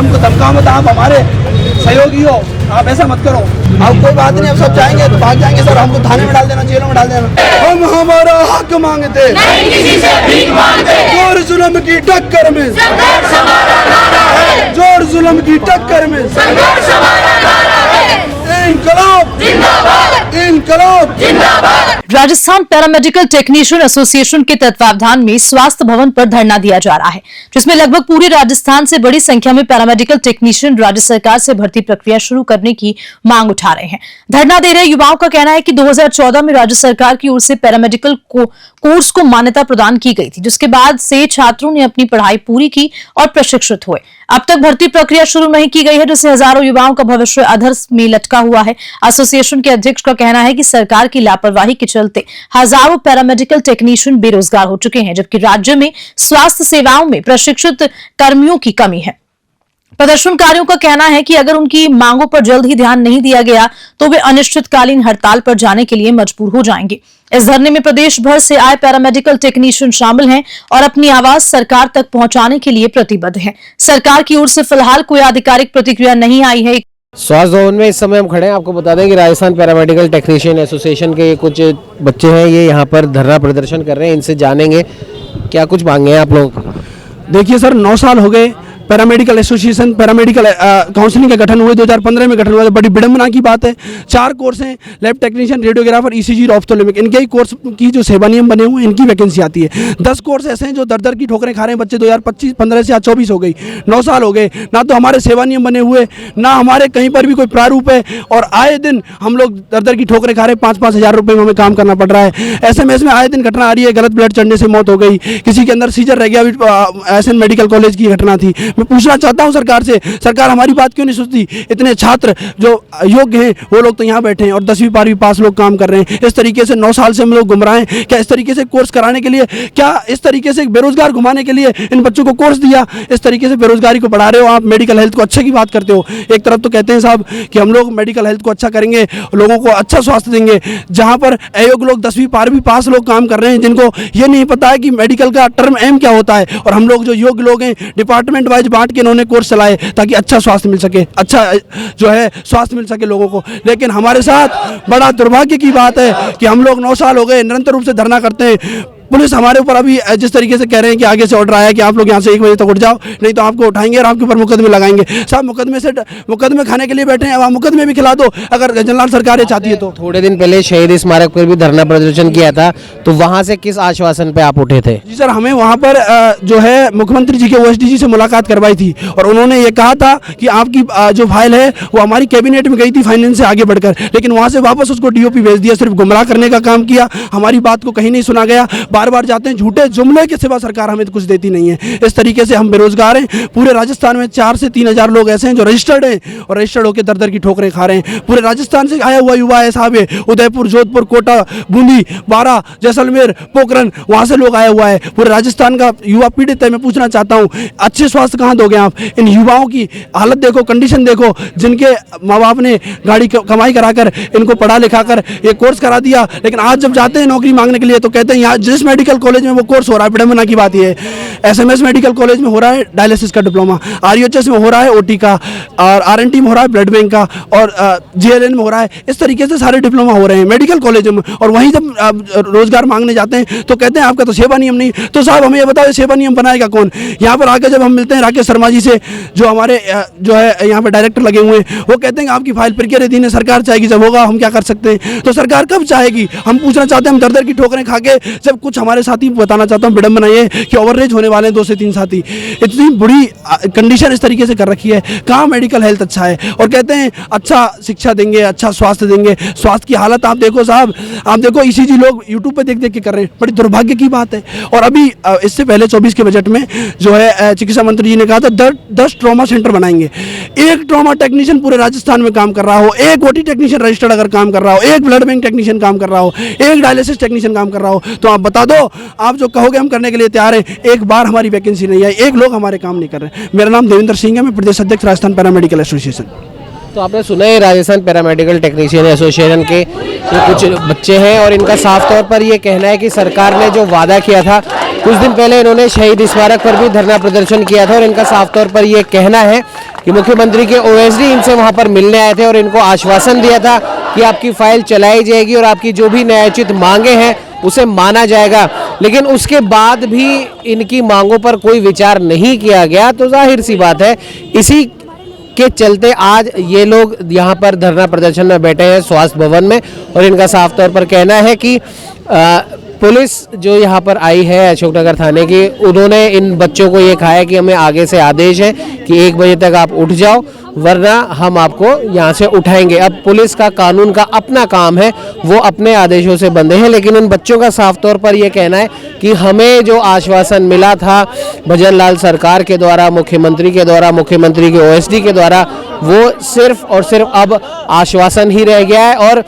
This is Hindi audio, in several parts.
हमको धमकाओ मत, आप हमारे सहयोगी हो, आप ऐसा मत करो। अब कोई बात नहीं, अब सब जाएंगे तो भाग जाएंगे सर, हमको थाने में डाल देना, जेलों में डाल देना। हम हमारा हक मांगते नहीं, किसी से भीख मांगते। जोर जुल्म की टक्कर में संघर्ष हमारा नारा है, जोर जुल्म की टक्कर में संघर्ष हमारा नारा है। इंकलाब जिंदाबाद, इंकलाब जिंदाबाद। राजस्थान पैरामेडिकल टेक्नीशियन एसोसिएशन के तत्वावधान में स्वास्थ्य भवन पर धरना दिया जा रहा है, जिसमें लगभग पूरे राजस्थान से बड़ी संख्या में पैरामेडिकल टेक्नीशियन राज्य सरकार से भर्ती प्रक्रिया शुरू करने की मांग उठा रहे हैं। धरना दे रहे युवाओं का कहना है कि 2014 में राज्य सरकार की ओर से पैरामेडिकल कोर्स को मान्यता प्रदान की गई थी, जिसके बाद से छात्रों ने अपनी पढ़ाई पूरी की और प्रशिक्षित हुए। अब तक भर्ती प्रक्रिया शुरू नहीं की गई है, जिससे हजारों युवाओं का भविष्य अधर में लटका हुआ है। एसोसिएशन के अध्यक्ष का कहना है कि सरकार की लापरवाही के चलते हजारों पैरामेडिकल टेक्नीशियन बेरोजगार हो चुके हैं, जबकि राज्य में स्वास्थ्य सेवाओं में प्रशिक्षित कर्मियों की कमी है। प्रदर्शनकारियों का कहना है कि अगर उनकी मांगों पर जल्द ही ध्यान नहीं दिया गया तो वे अनिश्चितकालीन हड़ताल पर जाने के लिए मजबूर हो जाएंगे। इस धरने में प्रदेश भर से आए पैरामेडिकल टेक्नीशियन शामिल हैं और अपनी आवाज सरकार तक पहुंचाने के लिए प्रतिबद्ध हैं। सरकार की ओर से फिलहाल कोई आधिकारिक प्रतिक्रिया नहीं आई है। स्वास्थ्य भवन में इस समय हम खड़े हैं। आपको बता दें कि राजस्थान पैरामेडिकल टेक्नीशियन एसोसिएशन के कुछ बच्चे हैं, ये यहाँ पर धरना प्रदर्शन कर रहे हैं। इनसे जानेंगे क्या कुछ मांगे हैं आप लोगों को। देखिए सर, 9 साल हो गए पैरामेडिकल एसोसिएशन, पैरामेडिकल काउंसिलिंग का गठन हुए 2015 में गठन हुआ। बड़ी विडंबना की बात है, 4 कोर्स हैं, lab technician, radiographer, ECG, ophthalmic, इनके ही कोर्स की जो सेवा नियम बने हुए हैं, इनकी वैकेंसी आती है। 10 कोर्स ऐसे हैं जो दर की ठोकरें खा रहे हैं बच्चे। 2015 से आज 24 हो गई, 9 साल हो गए, ना तो हमारे सेवा नियम बने हुए, ना हमारे कहीं पर भी कोई प्रारूप है, और आए दिन हम लोग दर की ठोकरें खा रहे हैं। 5-5 हज़ार रुपये में हमें काम करना पड़ रहा है। SMS में आए दिन घटना आ रही है, गलत ब्लड चढ़ने से मौत हो गई, किसी के अंदर सीजर रह गया। SN मेडिकल कॉलेज की घटना थी। मैं पूछना चाहता हूँ सरकार से, सरकार हमारी बात क्यों नहीं सोचती? इतने छात्र जो योग्य हैं वो लोग तो यहाँ बैठे हैं और 10वीं 12वीं पास लोग काम कर रहे हैं। इस तरीके से 9 साल से हम लोग गुमराह हैं। क्या इस तरीके से कोर्स कराने के लिए, क्या इस तरीके से बेरोजगार घुमाने के लिए इन बच्चों को कोर्स दिया? इस तरीके से बेरोजगारी को बढ़ा रहे हो आप। मेडिकल हेल्थ को अच्छे की बात करते हो, एक तरफ तो कहते हैं साहब कि हम लोग मेडिकल हेल्थ को अच्छा करेंगे, लोगों को अच्छा स्वास्थ्य देंगे, जहाँ पर अयोग्य लोग 10वीं 12वीं पास लोग काम कर रहे हैं, जिनको ये नहीं पता है कि मेडिकल का टर्म एम क्या होता है। और हम लोग जो योग्य लोग हैं, डिपार्टमेंट वाइज बांट के इन्होंने कोर्स चलाए ताकि अच्छा स्वास्थ्य मिल सके, अच्छा जो है स्वास्थ्य मिल सके लोगों को। लेकिन हमारे साथ बड़ा दुर्भाग्य की बात है कि हम लोग 9 साल हो गए निरंतर रूप से धरना करते हैं। पुलिस हमारे ऊपर अभी जिस तरीके से कह रहे हैं कि आगे से ऑर्डर आया कि आप लोग यहाँ से 1 बजे तक उठ जाओ, नहीं तो आपको उठाएंगे और आपके ऊपर मुकदमे लगाएंगे। साहब मुकदमे खाने के लिए बैठे हैं, अब आप मुकदमे भी खिला दो अगर जनरल सरकार ये चाहती है तो। थोड़े दिन पहले शहीद स्मारक पर भी धरना प्रदर्शन किया था, तो वहाँ से किस आश्वासन पे आप उठे थे? जी सर, हमें वहाँ पर जो है मुख्यमंत्री जी के OSDG से मुलाकात करवाई थी और उन्होंने ये कहा था कि आपकी जो फाइल है वो हमारी कैबिनेट में गई थी फाइनेंस से आगे बढ़कर, लेकिन वहाँ से वापस उसको DOP भेज दिया। सिर्फ गुमराह करने का काम किया, हमारी बात को कहीं नहीं सुना गया। बार बार जाते हैं, झूठे जुमले के सिवा सरकार हमें कुछ देती नहीं है। इस तरीके से हम बेरोजगार हैं। पूरे राजस्थान में 4 से 3 हज़ार लोग ऐसे हैं जो रजिस्टर्ड हैं और रजिस्टर्ड होकर दर की ठोकरें खा रहे हैं। पूरे राजस्थान से आया हुआ युवा है साहब, उदयपुर, जोधपुर, कोटा, बूंदी, बारा, जैसलमेर, पोखरन, वहाँ से लोग आया हुआ है। पूरे राजस्थान का युवा पीड़ित है। मैं पूछना चाहता हूँ, अच्छे स्वास्थ्य कहाँ दोगे आप? इन युवाओं की हालत देखो, कंडीशन देखो, जिनके माँ बाप ने गाड़ी कमाई कराकर इनको पढ़ा लिखा कर ये कोर्स करा दिया, लेकिन आज जब जाते हैं नौकरी मांगने के लिए तो कहते हैं यहाँ जिस मेडिकल कॉलेज में वो कोर्स हो रहा है, विडंबना की बात ये है, SMS मेडिकल कॉलेज में हो रहा है डायलिसिस का डिप्लोमा, RUHS में हो रहा है OT का, और RNT में हो रहा है ब्लड बैंक का, और GLN में हो रहा है। इस तरीके से सारे डिप्लोमा हो रहे हैं मेडिकल कॉलेज में। और वहीं जब रोजगार मांगने जाते हैं तो कहते हैं आपका तो सेवा नियम नहीं। तो साहब हमें ये बताओ, सेवा नियम बनाएगा कौन? यहाँ पर आकर जब हम मिलते हैं राकेश शर्मा जी से, जो हमारे जो है यहाँ पर डायरेक्टर लगे हुए हैं, वो कहते हैं आपकी फाइल प्रक्रिया दिन सरकार चाहेगी, जब होगा हम क्या कर सकते हैं? तो सरकार कब चाहेगी? हम पूछना चाहते हैं, हम दर की ठोकरें खा के, जब कुछ हमारे साथी बताना चाहता हूँ, विडंबना ये कि ओवररेज होने वाले हैं 2 से 3 साथी। इतनी बुरी कंडीशन इस तरीके से कर रखी है। कहाँ मेडिकल हेल्थ अच्छा है? और कहते हैं अच्छा शिक्षा देंगे, अच्छा स्वास्थ्य देंगे। स्वास्थ्य की हालत आप देखो साहब, आप देखो ECG लोग यूट्यूब पे देख के कर रहे हैं। बड़ी दुर्भाग्य की बात है। और अभी इससे पहले 24 के बजट में जो है चिकित्सा मंत्री जी ने कहा था 10 ट्रॉमा सेंटर बनाएंगे। एक ट्रॉमा टेक्नीशियन पूरे राजस्थान में काम कर रहा हो, एक OT टेक्नीशियन रजिस्टर्ड अगर काम कर रहा हो, एक ब्लड बैंक टेक्नीशियन काम कर रहा हो, एक डायलिसिस टेक्नीशियन काम कर रहा हो, तो आप बता दो, आप जो कहोगे हम करने के लिए तैयार हैं। एक बार हमारी वैकेंसी नहीं आई, एक लोग हमारे काम नहीं कर रहे। मेरा नाम देवेंद्र सिंह है, मैं प्रदेश अध्यक्ष राजस्थान पैरामेडिकल एसोसिएशन। तो आपने सुना है राजस्थान पैरामेडिकल टेक्नीशियन एसोसिएशन के कुछ बच्चे हैं और इनका साफ तौर पर ये कहना है कि सरकार ने जो वादा किया था, कुछ दिन पहले इन्होंने शहीद स्मारक पर भी धरना प्रदर्शन किया था और इनका साफ तौर पर ये कहना है कि मुख्यमंत्री के ओएसडी इनसे वहां पर मिलने आए थे और इनको आश्वासन दिया था कि आपकी फाइल चलाई जाएगी और आपकी जो भी न्यायोचित मांगे हैं उसे माना जाएगा, लेकिन उसके बाद भी इनकी मांगों पर कोई विचार नहीं किया गया। तो जाहिर सी बात है इसी के चलते आज ये लोग यहाँ पर धरना प्रदर्शन में बैठे हैं स्वास्थ्य भवन में, और इनका साफ तौर पर कहना है कि पुलिस जो यहाँ पर आई है अशोकनगर थाने की, उन्होंने इन बच्चों को ये कहा है कि हमें आगे से आदेश है कि 1 बजे तक आप उठ जाओ वरना हम आपको यहाँ से उठाएंगे। अब पुलिस का कानून का अपना काम है, वो अपने आदेशों से बंधे हैं, लेकिन इन बच्चों का साफ तौर पर यह कहना है कि हमें जो आश्वासन मिला था भजन लाल सरकार के द्वारा, मुख्यमंत्री के द्वारा, मुख्यमंत्री के ओएसडी के द्वारा, वो सिर्फ और सिर्फ अब आश्वासन ही रह गया है। और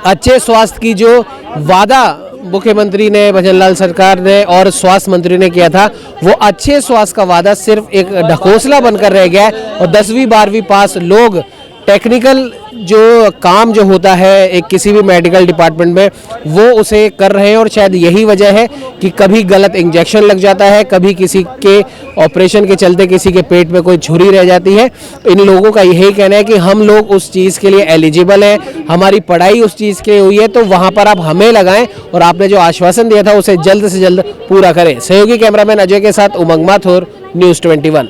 अच्छे स्वास्थ्य की जो वादा मुख्यमंत्री ने, भजनलाल सरकार ने और स्वास्थ्य मंत्री ने किया था, वो अच्छे स्वास्थ्य का वादा सिर्फ एक ढकोसला बनकर रह गया है। और 10वीं 12वीं पास लोग टेक्निकल जो काम जो होता है एक किसी भी मेडिकल डिपार्टमेंट में, वो उसे कर रहे हैं। और शायद यही वजह है कि कभी गलत इंजेक्शन लग जाता है, कभी किसी के ऑपरेशन के चलते किसी के पेट में कोई झुर्री रह जाती है। इन लोगों का यही कहना है कि हम लोग उस चीज़ के लिए एलिजिबल हैं, हमारी पढ़ाई उस चीज़ के लिए हुई है, तो वहाँ पर आप हमें लगाएं और आपने जो आश्वासन दिया था उसे जल्द से जल्द पूरा करें। सहयोगी कैमरामैन अजय के साथ उमंग माथुर, न्यूज़ 21।